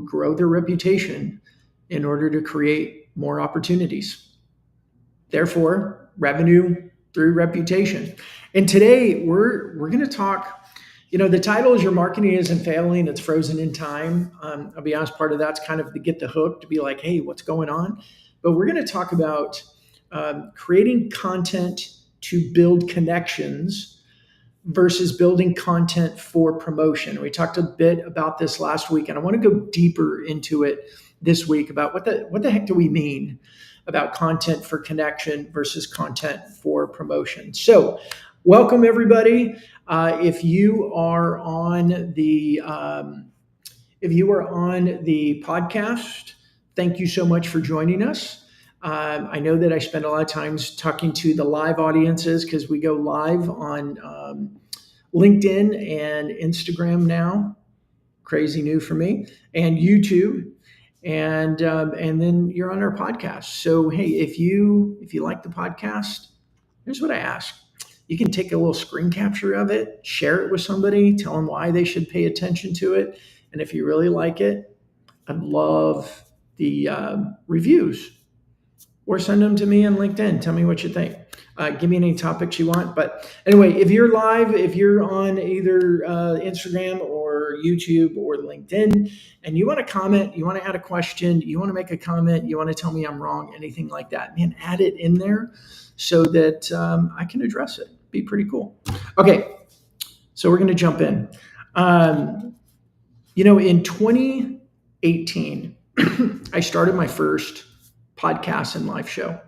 grow their reputation in order to create more opportunities. Therefore, revenue through reputation. And today we're going to talk, the title is Your Marketing Isn't Failing, It's Frozen in Time. I'll be honest, part of that's kind of to get the hook, to be like, hey, what's going on? But we're going to talk about creating content to build connections versus building content for promotion. We talked a bit about this last week, and I want to go deeper into it this week about what the heck do we mean about content for connection versus content for promotion. So welcome everybody. If you are on the podcast, thank you so much for joining us. I know that I spend a lot of times talking to the live audiences because we go live on LinkedIn and Instagram now. Crazy new for me, and YouTube, and then you're on our podcast. So hey, if you like the podcast, here's what I ask. You can take a little screen capture of it, share it with somebody, tell them why they should pay attention to it. And if you really like it, I'd love the reviews, or send them to me on LinkedIn. Tell me what you think. Give me any topics you want. But anyway, if you're live, if you're on either Instagram or YouTube or LinkedIn, and you want to comment, you want to add a question, you want to make a comment, you want to tell me I'm wrong, anything like that, man, add it in there so that I can address it. Be pretty cool. Okay, so we're going to jump in. In 2018, I started my first podcast and live show.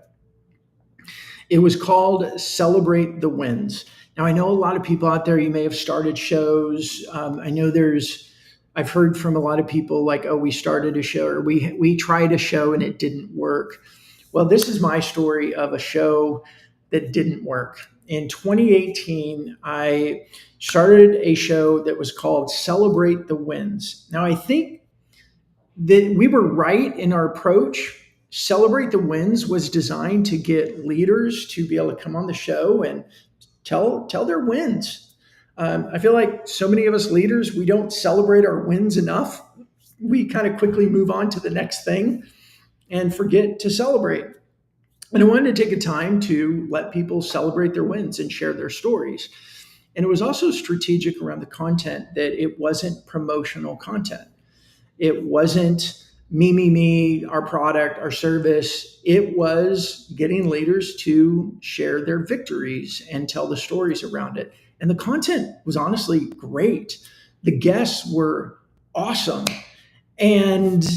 It was called Celebrate the Wins. Now, I know a lot of people out there, you may have started shows. I know I've heard from a lot of people like, oh, we started a show, or we tried a show and it didn't work. Well, this is my story of a show that didn't work. In 2018, I started a show that was called Celebrate the Wins. Now, I think that we were right in our approach. Celebrate the Wins was designed to get leaders to be able to come on the show and tell their wins. I feel like so many of us leaders, we don't celebrate our wins enough. We kind of quickly move on to the next thing and forget to celebrate. And I wanted to take a time to let people celebrate their wins and share their stories. And it was also strategic around the content, that it wasn't promotional content. It wasn't me, our product, our service. It was getting leaders to share their victories and tell the stories around it. And the content was honestly great. The guests were awesome. And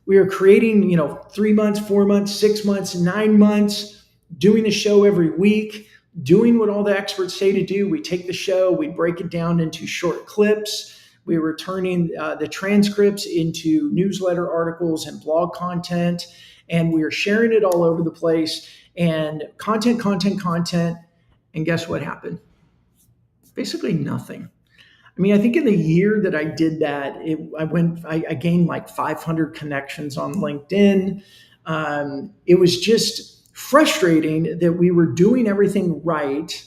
we were creating, 3 months, 4 months, 6 months, 9 months, doing a show every week, doing what all the experts say to do. We take the show, we break it down into short clips. We were turning the transcripts into newsletter articles and blog content, and we were sharing it all over the place, and content. And guess what happened? Basically nothing. I mean, I think in the year that I did that, I gained like 500 connections on LinkedIn. It was just frustrating that we were doing everything right.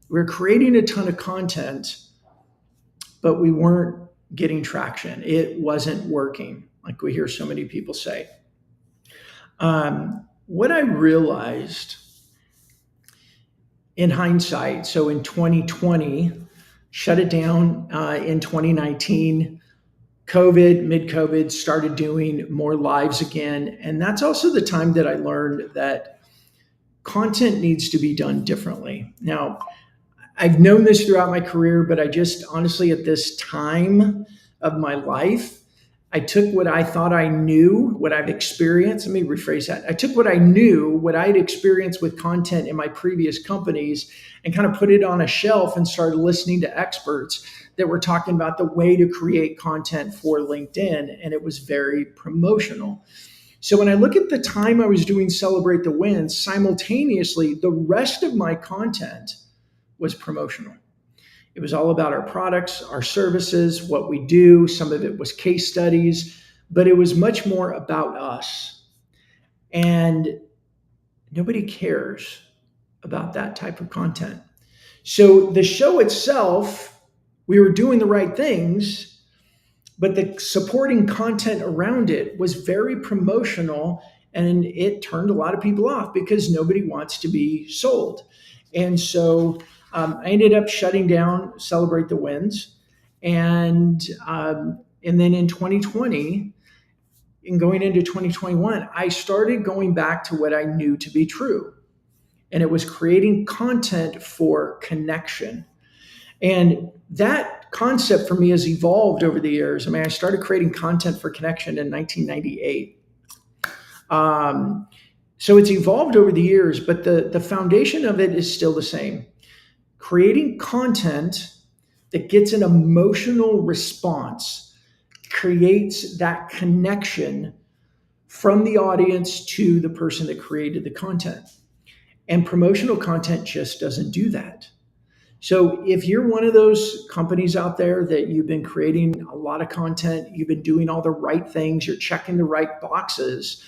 We were creating a ton of content, but we weren't getting traction. It wasn't working, like we hear so many people say. What I realized in hindsight, so in 2020, shut it down in 2019, mid-COVID, started doing more lives again. And that's also the time that I learned that content needs to be done differently. Now, I've known this throughout my career, but I just honestly, at this time of my life, I took what I thought I knew, what I've experienced. Let me rephrase that. I took what I knew, what I'd experienced with content in my previous companies, and kind of put it on a shelf and started listening to experts that were talking about the way to create content for LinkedIn. And it was very promotional. So when I look at the time I was doing Celebrate the Wins, simultaneously, the rest of my content was promotional. It was all about our products, our services, what we do. Some of it was case studies, but it was much more about us. And nobody cares about that type of content. So the show itself, we were doing the right things, but the supporting content around it was very promotional, and it turned a lot of people off because nobody wants to be sold. And so I ended up shutting down Celebrate the Wins. And then in 2020 and going into 2021, I started going back to what I knew to be true. And it was creating content for connection. And that concept for me has evolved over the years. I mean, I started creating content for connection in 1998. So it's evolved over the years, but the foundation of it is still the same. Creating content that gets an emotional response creates that connection from the audience to the person that created the content. And promotional content just doesn't do that. So if you're one of those companies out there that you've been creating a lot of content, you've been doing all the right things, you're checking the right boxes,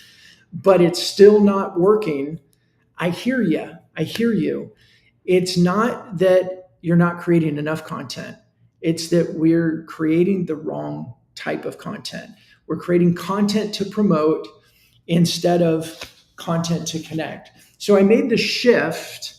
but it's still not working, I hear you. I hear you. It's not that you're not creating enough content. It's that we're creating the wrong type of content. We're creating content to promote instead of content to connect. So I made the shift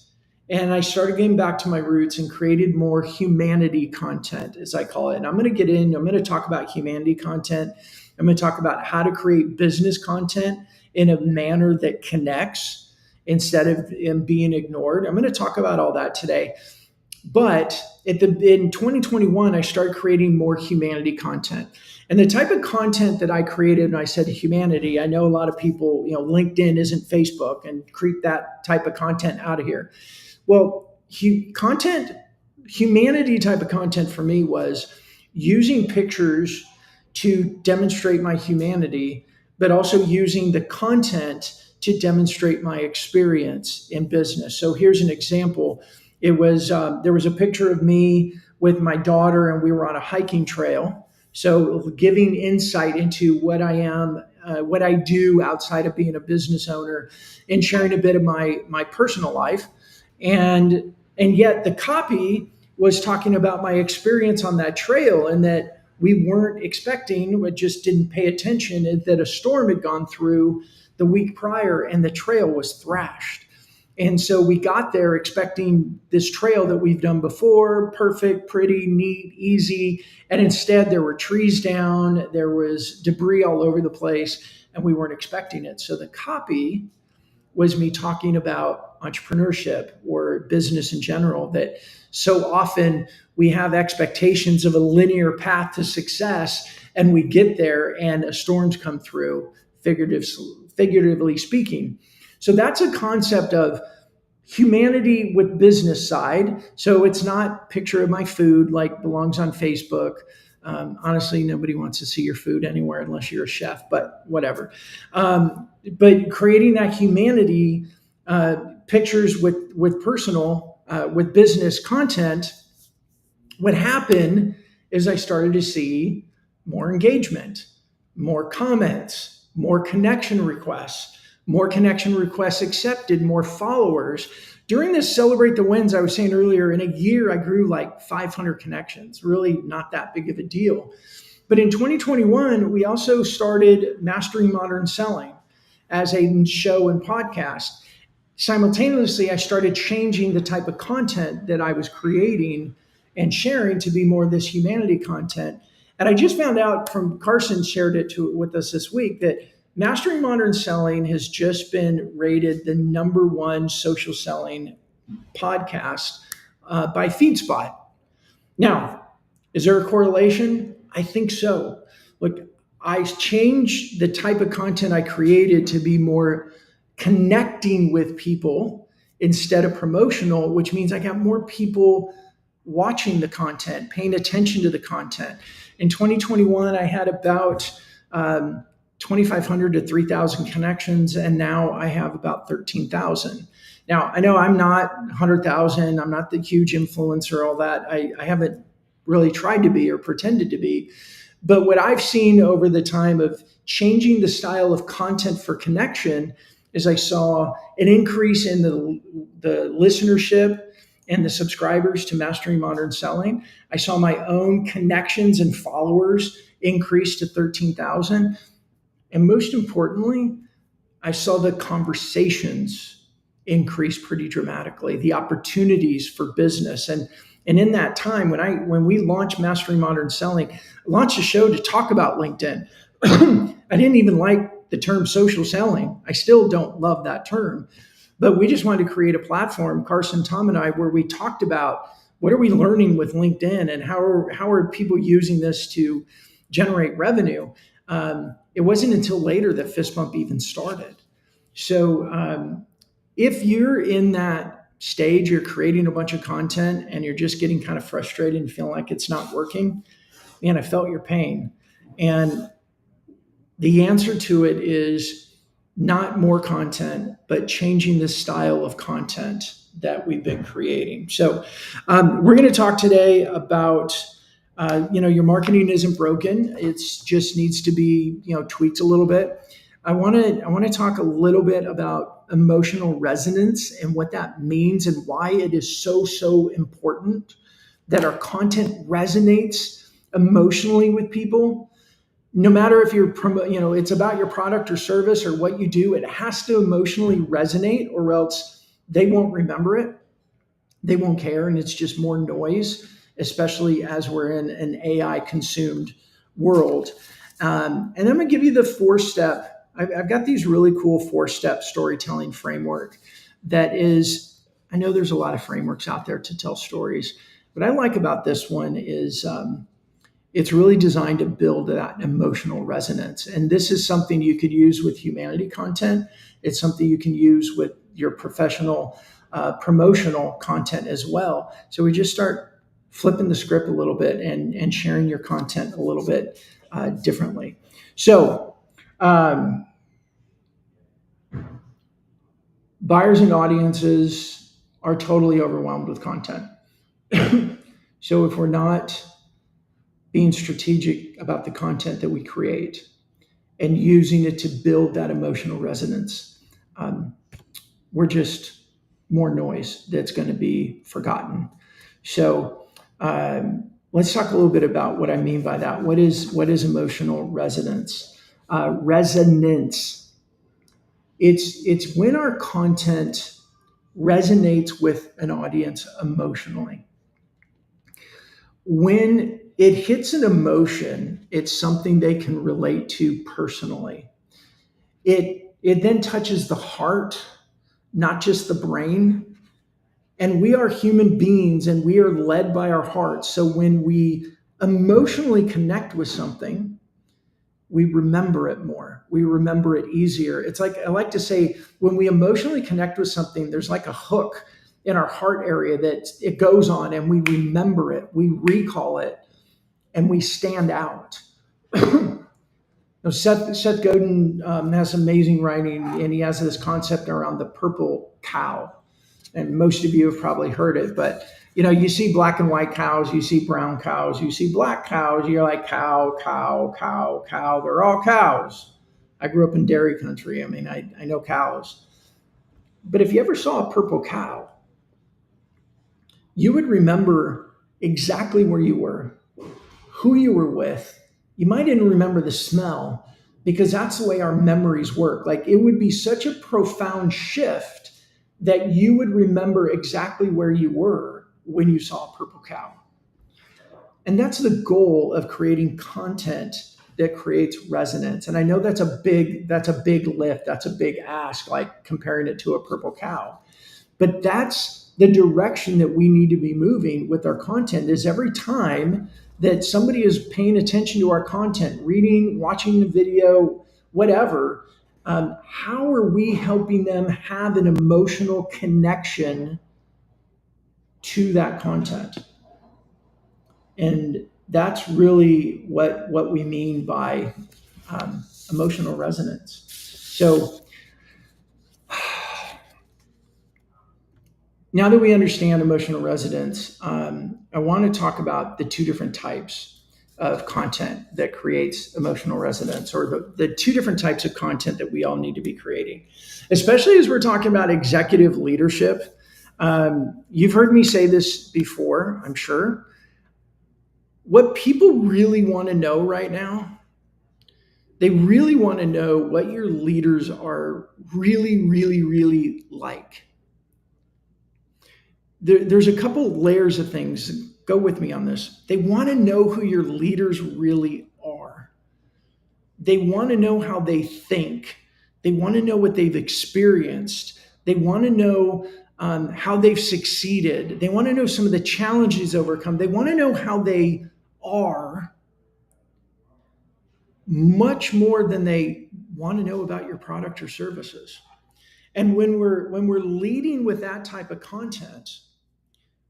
and I started getting back to my roots and created more humanity content, as I call it. And I'm going to talk about humanity content. I'm going to talk about how to create business content in a manner that connects instead of being ignored. I'm going to talk about all that today. But in 2021, I started creating more humanity content. And the type of content that I created, and I said humanity, I know a lot of people, LinkedIn isn't Facebook, and creep that type of content out of here. Well, humanity type of content for me was using pictures to demonstrate my humanity, but also using the content to demonstrate my experience in business. So here's an example. It was there was a picture of me with my daughter, and we were on a hiking trail. So giving insight into what I am, what I do outside of being a business owner, and sharing a bit of my personal life. And yet the copy was talking about my experience on that trail, and that we weren't expecting, we just didn't pay attention, that a storm had gone through the week prior and the trail was thrashed. And so we got there expecting this trail that we've done before, perfect, pretty, neat, easy. And instead there were trees down, there was debris all over the place, and we weren't expecting it. So the copy was me talking about entrepreneurship or business in general, that so often we have expectations of a linear path to success, and we get there and storms come through, figuratively speaking. So that's a concept of humanity with business side. So it's not picture of my food like belongs on Facebook. Honestly, nobody wants to see your food anywhere unless you're a chef, but whatever. But creating that humanity, pictures with personal, with business content, what happened is I started to see more engagement, more comments, more connection requests accepted, more followers. During this Celebrate the Wins, I was saying earlier, in a year, I grew like 500 connections, really not that big of a deal. But in 2021, we also started Mastering Modern Selling as a show and podcast. Simultaneously, I started changing the type of content that I was creating and sharing to be more of this humanity content. And I just found out from Carson shared it with us this week that Mastering Modern Selling has just been rated the #1 social selling podcast by FeedSpot. Now, is there a correlation? I think so. Look, I changed the type of content I created to be more connecting with people instead of promotional, which means I got more people watching the content, paying attention to the content. In 2021, I had about 2,500 to 3,000 connections, and now I have about 13,000. Now, I know I'm not 100,000. I'm not the huge influencer, all that. I haven't really tried to be or pretended to be. But what I've seen over the time of changing the style of content for connection is I saw an increase in the listenership and the subscribers to Mastering Modern Selling. I saw my own connections and followers increased to 13,000. And most importantly, I saw the conversations increase pretty dramatically, the opportunities for business. And in that time, when we launched Mastering Modern Selling, I launched a show to talk about LinkedIn. I didn't even like the term social selling. I still don't love that term. But we just wanted to create a platform, Carson, Tom, and I, where we talked about what are we learning with LinkedIn and how are people using this to generate revenue. It wasn't until later that Fist Bump even started. So if you're in that stage, you're creating a bunch of content and you're just getting kind of frustrated and feeling like it's not working, man, I felt your pain. And the answer to it is not more content, but changing the style of content that we've been creating. So we're going to talk today about, your marketing isn't broken. It just needs to be, tweaked a little bit. I want to talk a little bit about emotional resonance and what that means and why it is so important that our content resonates emotionally with people. No matter if you're it's about your product or service or what you do, it has to emotionally resonate or else they won't remember it. They won't care. And it's just more noise, especially as we're in an AI consumed world. And I'm going to give you the 4-step. I've got these really cool 4-step storytelling framework that is, I know there's a lot of frameworks out there to tell stories. What I like about this one is, it's really designed to build that emotional resonance. And this is something you could use with humanity content. It's something you can use with your professional promotional content as well. So we just start flipping the script a little bit and sharing your content a little bit differently. So buyers and audiences are totally overwhelmed with content. So if we're not being strategic about the content that we create and using it to build that emotional resonance, we're just more noise that's going to be forgotten. So let's talk a little bit about what I mean by that. What is emotional resonance? Resonance. It's when our content resonates with an audience emotionally. When it hits an emotion, it's something they can relate to personally. It then touches the heart, not just the brain. And we are human beings and we are led by our hearts. So when we emotionally connect with something, we remember it more. We remember it easier. It's like, I like to say, when we emotionally connect with something, there's like a hook in our heart area that it goes on and we remember it, we recall it, and we stand out. Seth Godin has amazing writing, and he has this concept around the purple cow. And most of you have probably heard it, but you see black and white cows, you see brown cows, you see black cows, you're like cow, cow, cow, cow. They're all cows. I grew up in dairy country. I mean, I know cows. But if you ever saw a purple cow, you would remember exactly where you were, who you were with. You might even remember the smell because that's the way our memories work. Like it would be such a profound shift that you would remember exactly where you were when you saw a purple cow. And that's the goal of creating content that creates resonance. And I know that's a big lift. That's a big ask, like comparing it to a purple cow. But that's the direction that we need to be moving with our content. Is every time that somebody is paying attention to our content, reading, watching the video, whatever, how are we helping them have an emotional connection to that content? And that's really what we mean by emotional resonance. So now that we understand emotional resonance, I want to talk about the 2 different types of content that creates emotional resonance, or the 2 different types of content that we all need to be creating, especially as we're talking about executive leadership. You've heard me say this before, I'm sure. What people really want to know right now, they really want to know what your leaders are really, really, really like. There's a couple layers of things. Go with me on this. They want to know who your leaders really are. They want to know how they think. They want to know what they've experienced. They want to know how they've succeeded. They want to know some of the challenges overcome. They want to know how they are much more than they want to know about your product or services. And when we're leading with that type of content,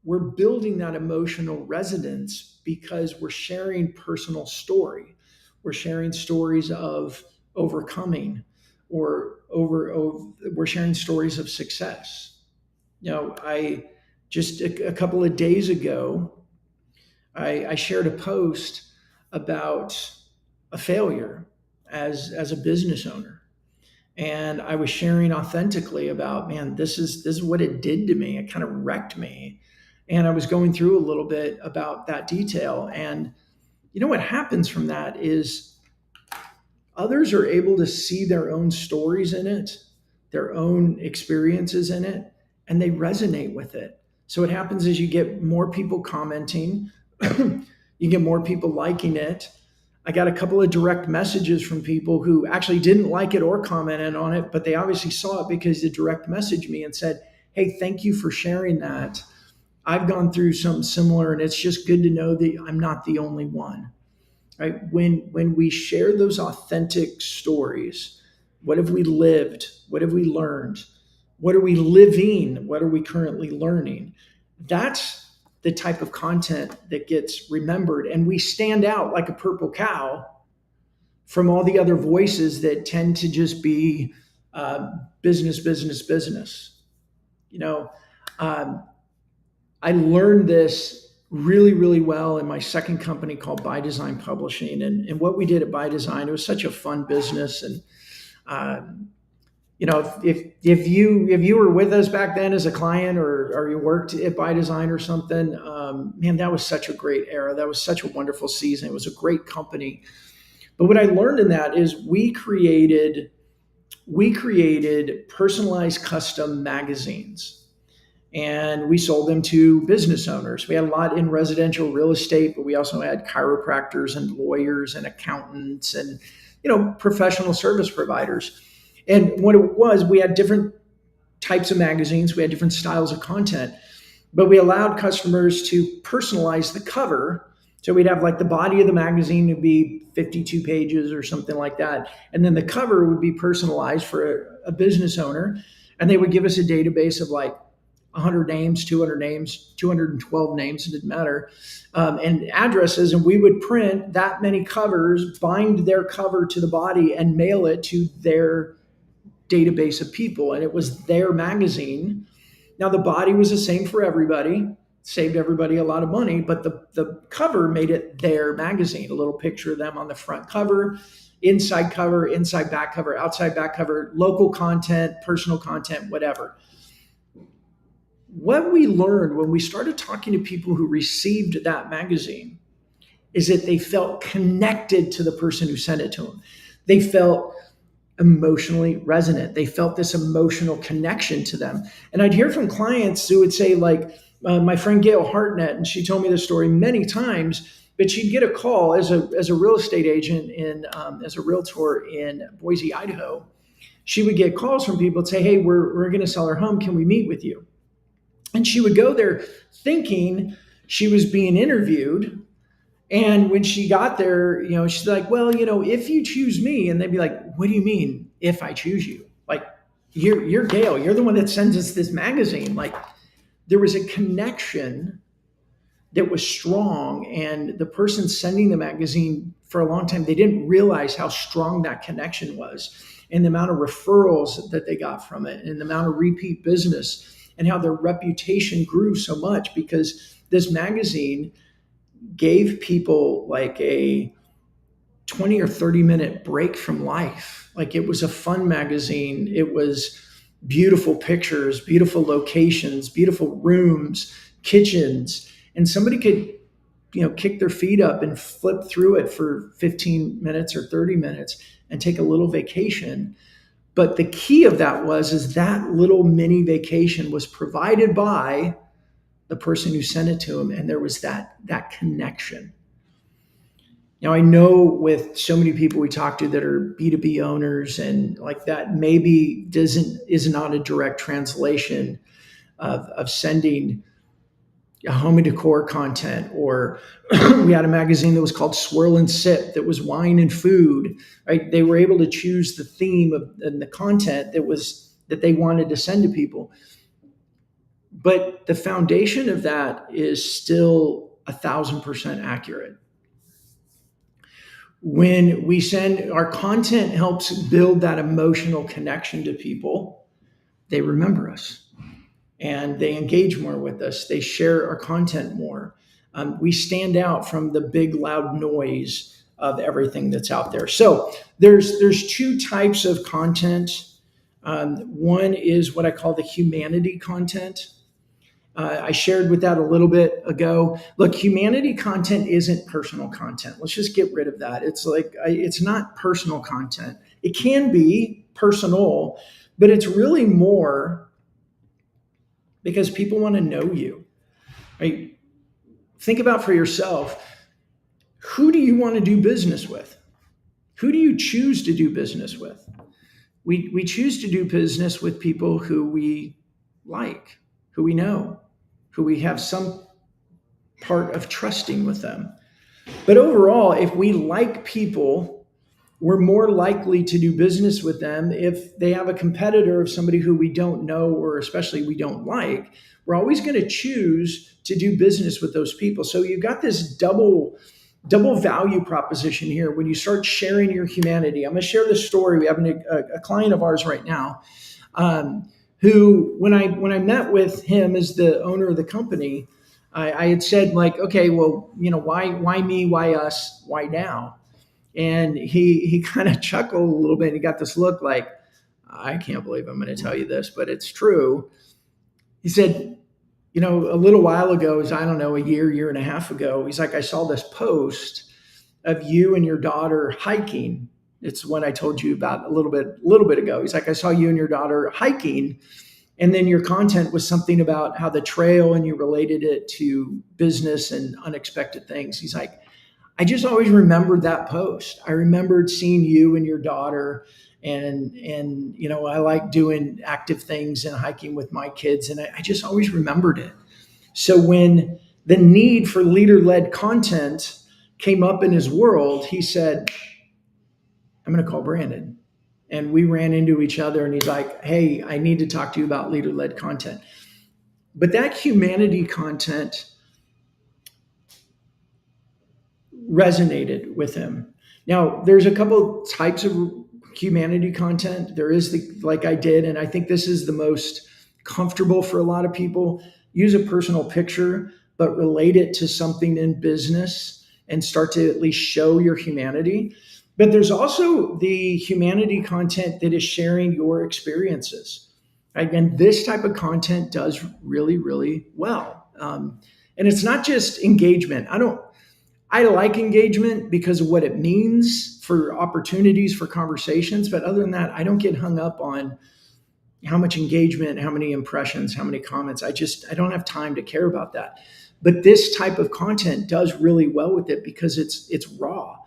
we're building that emotional resonance because we're sharing personal story. We're sharing stories of overcoming we're sharing stories of success. I just a couple of days ago, I shared a post about a failure as a business owner. And I was sharing authentically about, man, this is what it did to me. It kind of wrecked me. And I was going through a little bit about that detail. And what happens from that is others are able to see their own stories in it, their own experiences in it, and they resonate with it. So what happens is you get more people commenting, you get more people liking it. I got a couple of direct messages from people who actually didn't like it or commented on it, but they obviously saw it because they direct messaged me and said, "Hey, thank you for sharing that. I've gone through something similar, and it's just good to know that I'm not the only one." Right? When we share those authentic stories, what have we lived? What have we learned? What are we living? What are we currently learning? That's the type of content that gets remembered, and we stand out like a purple cow from all the other voices that tend to just be business, business, business. You know, um, I learned this really, really well in my second company called By Design Publishing. And what we did at By Design, it was such a fun business. And if you were with us back then as a client, or you worked at By Design or something, man, that was such a great era. That was such a wonderful season. It was a great company. But what I learned in that is we created personalized custom magazines, and we sold them to business owners. We had a lot in residential real estate, but we also had chiropractors and lawyers and accountants and professional service providers. And what it was, we had different types of magazines, we had different styles of content, but we allowed customers to personalize the cover. So we'd have like the body of the magazine would be 52 pages or something like that, and then the cover would be personalized for a business owner, and they would give us a database of like 100 names, 200 names, 212 names, it didn't matter, and addresses. And we would print that many covers, bind their cover to the body, and mail it to their database of people. And it was their magazine. Now, the body was the same for everybody, saved everybody a lot of money, but the cover made it their magazine, a little picture of them on the front cover, inside back cover, outside back cover, local content, personal content, whatever. What we learned when we started talking to people who received that magazine is that they felt connected to the person who sent it to them. They felt emotionally resonant. They felt this emotional connection to them. And I'd hear from clients who would say, like, my friend Gail Hartnett, and she told me this story many times, but she'd get a call as a real estate agent as a realtor in Boise, Idaho. She would get calls from people and say, "Hey, we're going to sell our home. Can we meet with you?" And she would go there thinking she was being interviewed. And when she got there, she's like, "Well, if you choose me," and they'd be like, "What do you mean if I choose you? Like, you're Gail. You're the one that sends us this magazine." Like, there was a connection that was strong. And the person sending the magazine, for a long time, they didn't realize how strong that connection was, and the amount of referrals that they got from it, and the amount of repeat business, and how their reputation grew so much because this magazine gave people like a 20 or 30-minute break from life. Like, it was a fun magazine. It was beautiful pictures, beautiful locations, beautiful rooms, kitchens, and somebody could kick their feet up and flip through it for 15 minutes or 30 minutes and take a little vacation. But the key of that is that little mini vacation was provided by the person who sent it to him, and there was that connection. Now, I know with so many people we talk to that are B2B owners and like that, maybe is not a direct translation of sending a home and decor content, or we had a magazine that was called Swirl and Sip that was wine and food, right? They were able to choose the theme and the content that they wanted to send to people. But the foundation of that is still 1,000% accurate. When we send our content, helps build that emotional connection to people, they remember us and they engage more with us. They share our content more. We stand out from the big loud noise of everything that's out there. So there's two types of content. One is what I call the humanity content. I shared with that a little bit ago. Look, humanity content isn't personal content. Let's just get rid of that. It's not personal content. It can be personal, but it's really more because people want to know you. Right? Think about for yourself, who do you want to do business with? Who do you choose to do business with? We choose to do business with people who we like, who we know, who we have some part of trusting with them. But overall, if we like people, we're more likely to do business with them. If they have a competitor of somebody who we don't know, or especially we don't like, we're always going to choose to do business with those people. So you've got this double value proposition here when you start sharing your humanity. I'm going to share this story. We have a client of ours right now, who, when I met with him as the owner of the company, I had said, like, okay, well, why me, why us, why now? And he kind of chuckled a little bit. And he got this look like, I can't believe I'm going to tell you this, but it's true. He said, a little while ago, I don't know, a year and a half ago, he's like, I saw this post of you and your daughter hiking. It's what I told you about a little bit ago. He's like, I saw you and your daughter hiking, and then your content was something about how the trail, and you related it to business and unexpected things. He's like, I just always remembered that post. I remembered seeing you and your daughter, and I like doing active things and hiking with my kids, and I just always remembered it. So when the need for leader-led content came up in his world, he said, I'm going to call Brandon. And we ran into each other, and he's like, hey, I need to talk to you about leader-led content. But that humanity content resonated with him. Now, there's a couple types of humanity content. There is like I did, and I think this is the most comfortable for a lot of people. Use a personal picture, but relate it to something in business and start to at least show your humanity. But there's also the humanity content that is sharing your experiences. Again, this type of content does really, really well. And it's not just engagement. I like engagement because of what it means for opportunities for conversations. But other than that, I don't get hung up on how much engagement, how many impressions, how many comments. I don't have time to care about that. But this type of content does really well with it because it's raw.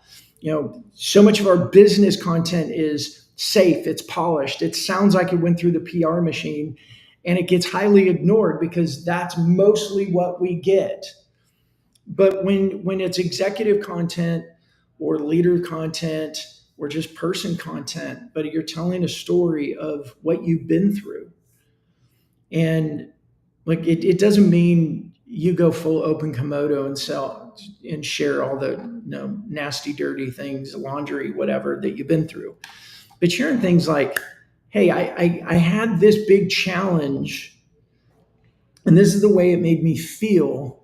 So much of our business content is safe, it's polished, it sounds like it went through the PR machine, and it gets highly ignored because that's mostly what we get. But when it's executive content or leader content or just person content, but you're telling a story of what you've been through, and like it doesn't mean you go full open Komodo and sell and share all the nasty, dirty things, laundry, whatever that you've been through. But sharing things like, hey, I had this big challenge, and this is the way it made me feel,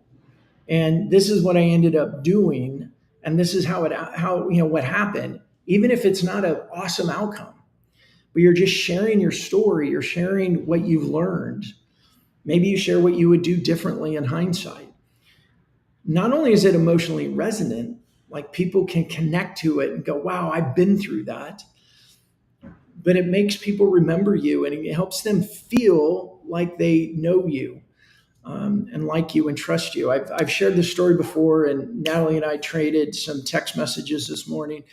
and this is what I ended up doing, and this is how what happened. Even if it's not an awesome outcome, but you're just sharing your story, you're sharing what you've learned. Maybe you share what you would do differently in hindsight. not only is it emotionally resonant, like people can connect to it and go, wow, I've been through that, but it makes people remember you and it helps them feel like they know you, and like you and trust you. I've shared this story before, and Natalie and I traded some text messages this morning.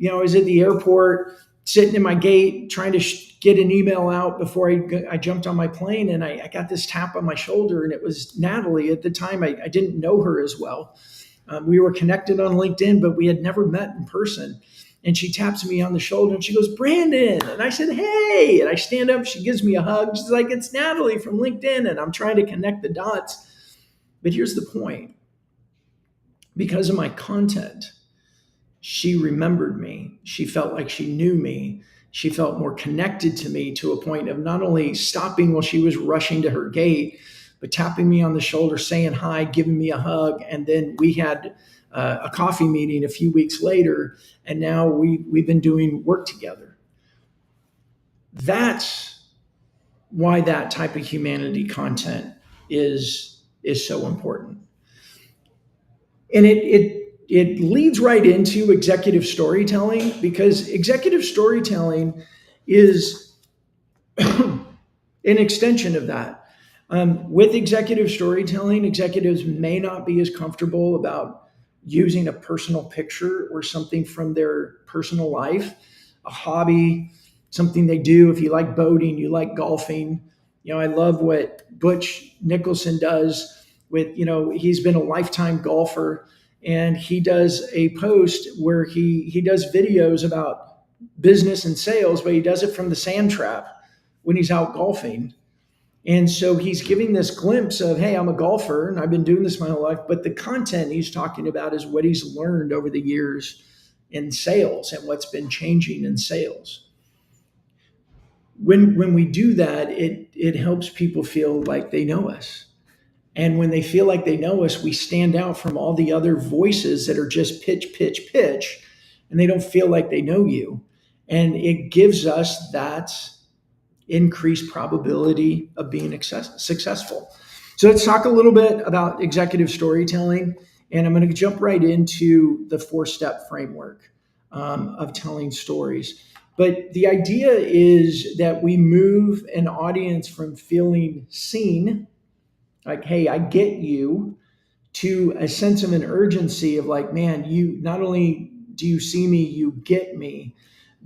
I was at the airport sitting in my gate trying to get an email out before I jumped on my plane, and I got this tap on my shoulder, and it was Natalie. At the time, I didn't know her as well. We were connected on LinkedIn, but we had never met in person. And she taps me on the shoulder and she goes, Brandon. And I said, hey. And I stand up. She gives me a hug. She's like, it's Natalie from LinkedIn. And I'm trying to connect the dots. But here's the point: because of my content, she remembered me. She felt like she knew me. She felt more connected to me, to a point of not only stopping while she was rushing to her gate, but tapping me on the shoulder, saying hi, giving me a hug. And then we had a coffee meeting a few weeks later, and now we've been doing work together. That's why that type of humanity content is so important. And it leads right into executive storytelling, because executive storytelling is an extension of that. With executive storytelling, executives may not be as comfortable about using a personal picture or something from their personal life, a hobby, something they do. If you like boating, you like golfing. I love what Butch Nicholson does with, he's been a lifetime golfer, and he does a post where he does videos about business and sales, but he does it from the sand trap when he's out golfing. And so he's giving this glimpse of, hey, I'm a golfer and I've been doing this my whole life. But the content he's talking about is what he's learned over the years in sales and what's been changing in sales. When we do that, it helps people feel like they know us. And when they feel like they know us, we stand out from all the other voices that are just pitch, pitch, pitch, and they don't feel like they know you. And it gives us that increased probability of being successful. So let's talk a little bit about executive storytelling. And I'm going to jump right into the 4-step framework of telling stories. But the idea is that we move an audience from feeling seen, like, hey, I get you, to a sense of an urgency of like, man, you not only do you see me, you get me,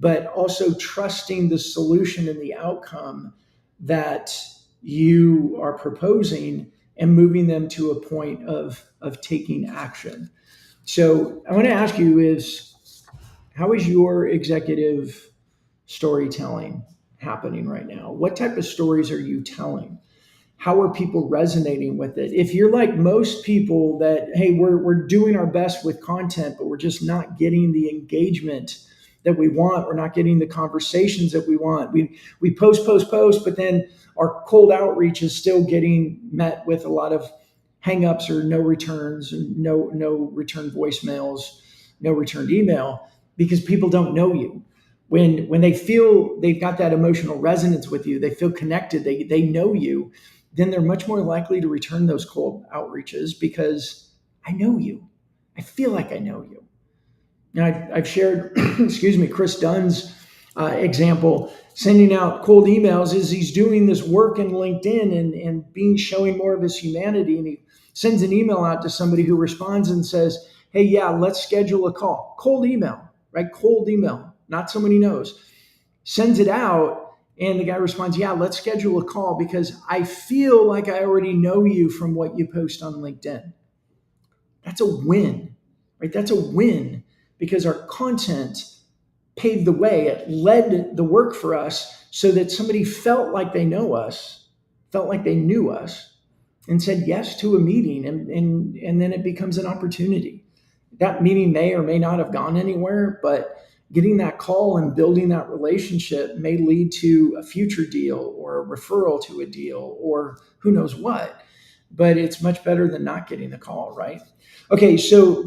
but also trusting the solution and the outcome that you are proposing, and moving them to a point of taking action. So I want to ask you is, how is your executive storytelling happening right now? What type of stories are you telling? How are people resonating with it? If you're like most people that, hey, we're doing our best with content, but we're just not getting the engagement that we want, we're not getting the conversations that we want. We post, but then our cold outreach is still getting met with a lot of hangups or no returns, and no return voicemails, no returned email, because people don't know you. When they feel they've got that emotional resonance with you, they feel connected, they know you, then they're much more likely to return those cold outreaches, because I know you. I feel like I know you. Now, I've shared, excuse me, Chris Dunn's example, sending out cold emails as he's doing this work in LinkedIn and showing more of his humanity. And he sends an email out to somebody who responds and says, hey, yeah, let's schedule a call. Cold email, right? Cold email, not someone he knows. Sends it out, and the guy responds, yeah, let's schedule a call because I feel like I already know you from what you post on LinkedIn. That's a win, right? That's a win, because our content paved the way. It led the work for us so that somebody felt like they know us, felt like they knew us, and said yes to a meeting. And then it becomes an opportunity. That meeting may or may not have gone anywhere, but getting that call and building that relationship may lead to a future deal or a referral to a deal or who knows what. But it's much better than not getting the call, right? Okay, so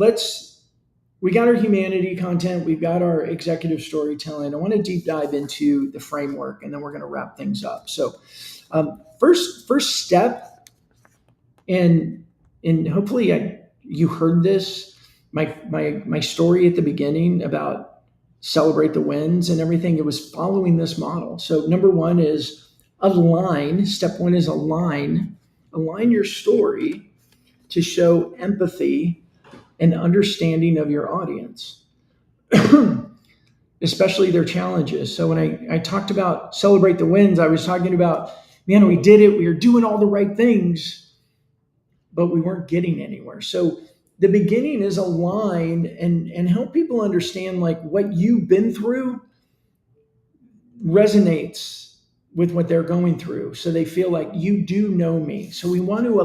we got our humanity content, we've got our executive storytelling. I want to deep dive into the framework, and then we're going to wrap things up. So first step, and hopefully you heard this, my story at the beginning about celebrate the wins and everything. It was following this model. So number one is align. Step one is align your story to show empathy and understanding of your audience, especially their challenges. So when I talked about celebrate the wins, I was talking about, man, we did it. We were doing all the right things, but we weren't getting anywhere. So the beginning is align and help people understand like what you've been through resonates with what they're going through. So they feel like you do know me. So we want to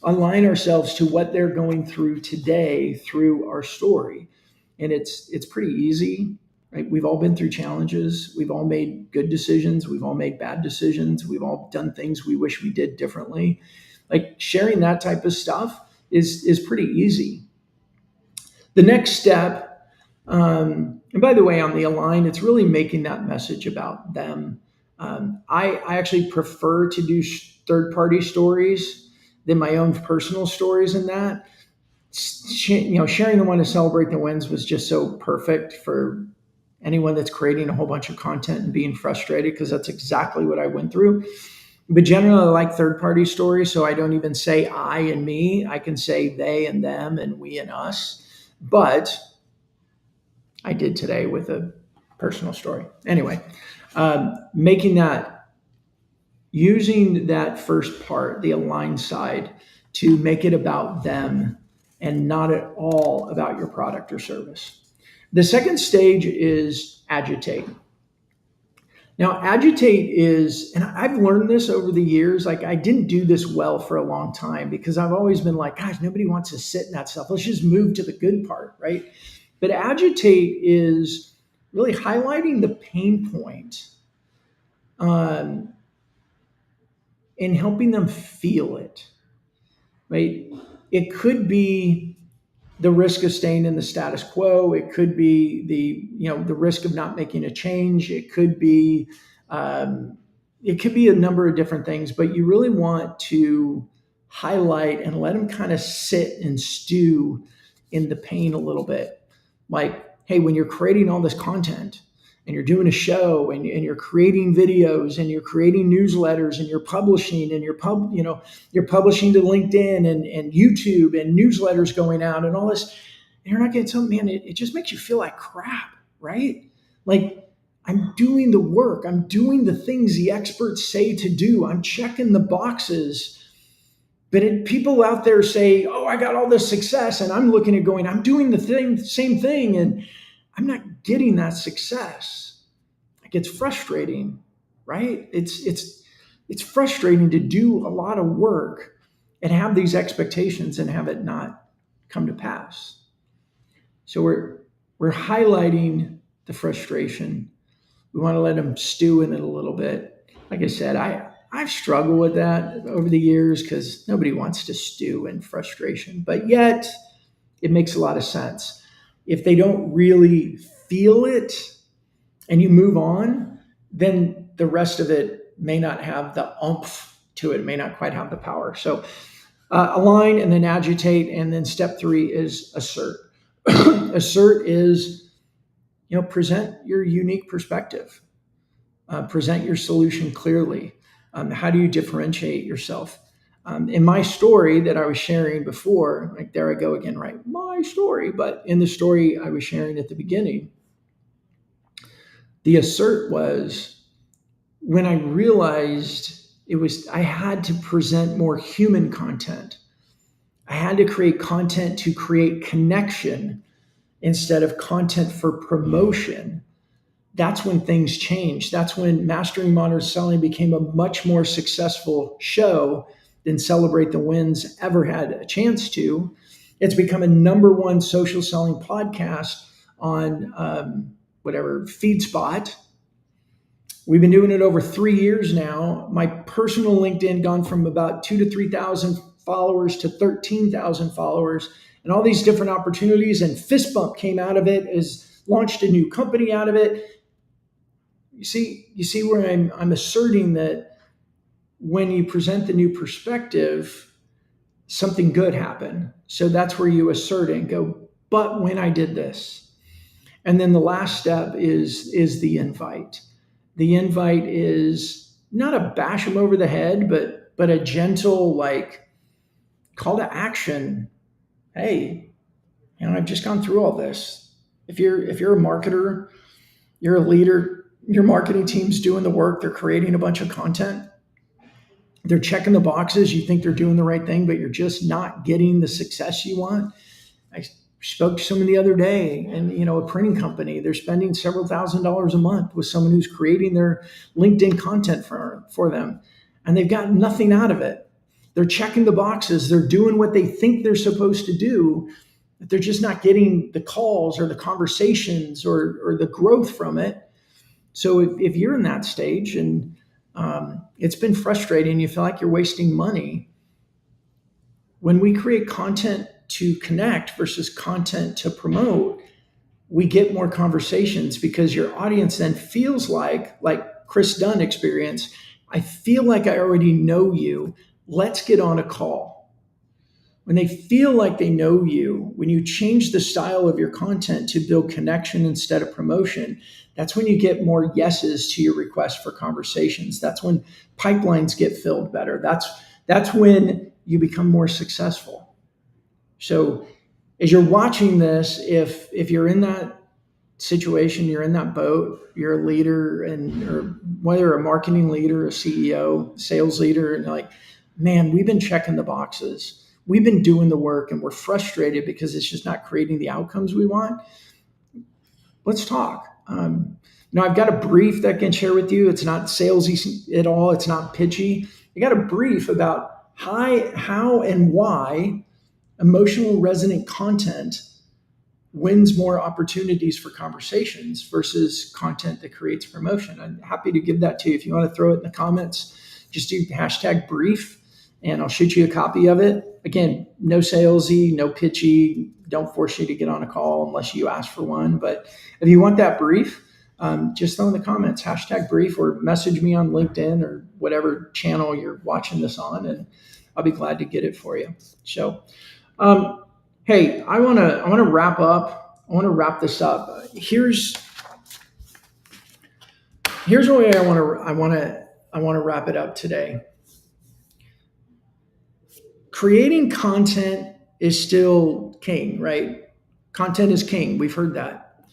align ourselves to what they're going through today through our story. And it's pretty easy, right? We've all been through challenges. We've all made good decisions. We've all made bad decisions. We've all done things we wish we did differently. Like sharing that type of stuff is pretty easy. The next step, and by the way, on the align, it's really making that message about them. I actually prefer to do third-party stories than my own personal stories in that. Sharing the one to celebrate the wins was just so perfect for anyone that's creating a whole bunch of content and being frustrated, because that's exactly what I went through. But generally, I like third-party stories, so I don't even say I and me. I can say they and them and we and us. But I did today with a personal story. Anyway, using that first part, the align side, to make it about them and not at all about your product or service. The second stage is agitate. Now, agitate is, and I've learned this over the years, like I didn't do this well for a long time because I've always been like, gosh, nobody wants to sit in that stuff. Let's just move to the good part, right? But agitate is really highlighting the pain point and helping them feel it, right? It could be the risk of staying in the status quo. It could be the risk of not making a change. It could be a number of different things, but you really want to highlight and let them kind of sit and stew in the pain a little bit. Like, hey, when you're creating all this content and you're doing a show and you're creating videos and you're creating newsletters and you're publishing and you're publishing to LinkedIn and YouTube and newsletters going out and all this, and you're not getting something, man, it just makes you feel like crap, right? Like, I'm doing the work. I'm doing the things the experts say to do. I'm checking the boxes. But people out there say, oh, I got all this success. And I'm looking at going, I'm doing the same thing. And I'm not getting that success. Like, it's frustrating, right? It's frustrating to do a lot of work and have these expectations and have it not come to pass. So we're highlighting the frustration. We want to let them stew in it a little bit. Like I said, I've struggled with that over the years because nobody wants to stew in frustration, but yet it makes a lot of sense. If they don't really feel it and you move on, then the rest of it may not have the oomph to it. It may not quite have the power. So align and then agitate. And then step 3 is assert. Assert is, present your unique perspective. Present your solution clearly. How do you differentiate yourself? In my story that I was sharing before, like there I go again, right? My story. But in the story I was sharing at the beginning, the assert was when I realized I had to present more human content. I had to create content to create connection instead of content for promotion. That's when things changed. That's when Mastering Modern Selling became a much more successful show than Celebrate the Wins ever had a chance to. It's become a #1 social selling podcast on FeedSpot. We've been doing it over 3 years now. My personal LinkedIn gone from about 2,000 to 3,000 followers to 13,000 followers, and all these different opportunities. And Fist Bump came out of it, has launched a new company out of it. You see where I'm asserting that when you present the new perspective, something good happen. So that's where you assert it and go, but when I did this. And then the last step is the invite. The invite is not a bash them over the head, but a gentle like call to action. Hey, I've just gone through all this. If you're a marketer, you're a leader, your marketing team's doing the work, they're creating a bunch of content, they're checking the boxes, you think they're doing the right thing, but you're just not getting the success you want. I spoke to someone the other day, and a printing company, they're spending several $1,000s a month with someone who's creating their LinkedIn content for them, and they've got nothing out of it. They're checking the boxes, they're doing what they think they're supposed to do, but they're just not getting the calls or the conversations or the growth from it. So if you're in that stage and it's been frustrating, you feel like you're wasting money, when we create content to connect versus content to promote, we get more conversations because your audience then feels like Chris Dunn experience, I feel like I already know you. Let's get on a call. When they feel like they know you, when you change the style of your content to build connection instead of promotion, that's when you get more yeses to your request for conversations. That's when pipelines get filled better. That's when you become more successful. So as you're watching this, if you're in that situation, you're in that boat, you're a leader, or whether a marketing leader, a CEO, sales leader, and you're like, man, we've been checking the boxes. We've been doing the work and we're frustrated because it's just not creating the outcomes we want. Let's talk. I've got a brief that I can share with you. It's not salesy at all. It's not pitchy. I got a brief about how and why emotional resonant content wins more opportunities for conversations versus content that creates promotion. I'm happy to give that to you. If you want to throw it in the comments, just do #brief and I'll shoot you a copy of it. Again, no salesy, no pitchy. Don't force you to get on a call unless you ask for one. But if you want that brief, just throw in the comments #brief or message me on LinkedIn or whatever channel you're watching this on, and I'll be glad to get it for you. So, hey, I want to wrap up. I want to wrap this up. Here's the way I want to wrap it up today. Creating content is still king, right? Content is king. We've heard that.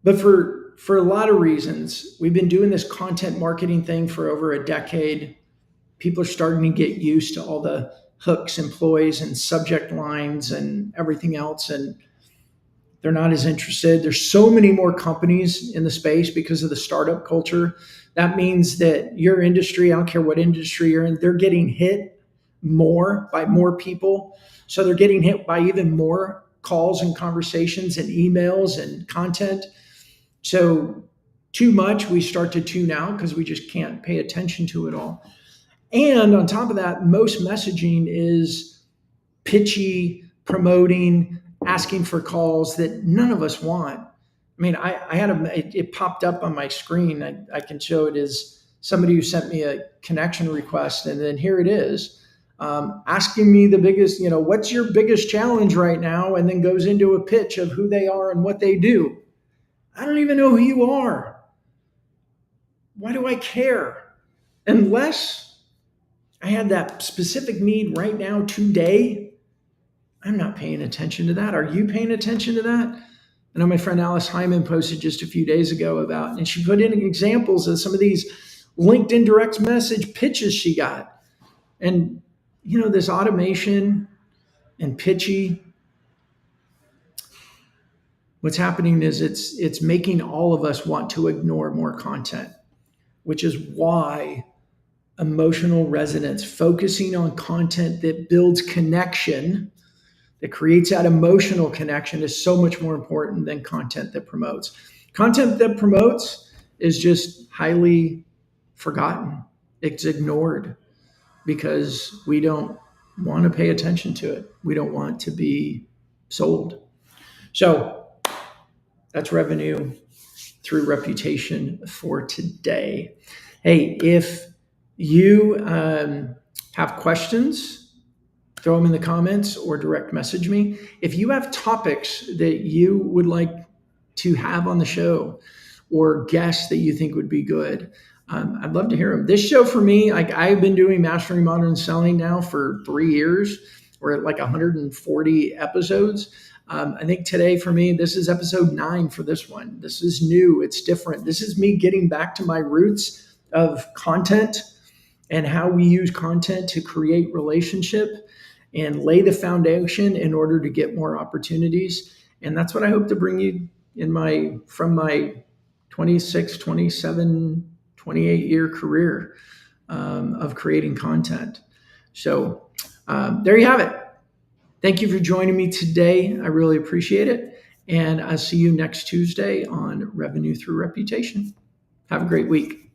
But for a lot of reasons, we've been doing this content marketing thing for over a decade. People are starting to get used to all the hooks and ploys and subject lines and everything else, and they're not as interested. There's so many more companies in the space because of the startup culture. That means that your industry, I don't care what industry you're in, they're getting hit more by more people. So they're getting hit by even more calls and conversations and emails and content. So too much, we start to tune out because we just can't pay attention to it all. And on top of that, most messaging is pitchy, promoting, asking for calls that none of us want. I mean, I had it popped up on my screen. I can show it as somebody who sent me a connection request, and then here it is, asking me the biggest, what's your biggest challenge right now, and then goes into a pitch of who they are and what they do. I don't even know who you are. Why do I care? Unless I had that specific need right now, today, I'm not paying attention to that. Are you paying attention to that? I know my friend Alice Hyman posted just a few days ago about, and she put in examples of some of these LinkedIn direct message pitches she got. And, this automation and pitchy, what's happening is it's making all of us want to ignore more content, which is why emotional resonance, focusing on content that builds connection, that creates that emotional connection, is so much more important than content that promotes. Content that promotes is just highly forgotten. It's ignored because we don't want to pay attention to it. We don't want to be sold. So that's revenue through reputation for today. Hey, if you have questions, throw them in the comments or direct message me. If you have topics that you would like to have on the show or guests that you think would be good, I'd love to hear them. This show for me, like I've been doing Mastering Modern Selling now for 3 years. We're at like 140 episodes. I think today for me, this is episode 9 for this one. This is new. It's different. This is me getting back to my roots of content and how we use content to create relationship and lay the foundation in order to get more opportunities. And that's what I hope to bring you from my 26, 27, 28 year career of creating content. So there you have it. Thank you for joining me today. I really appreciate it. And I'll see you next Tuesday on Revenue Through Reputation. Have a great week.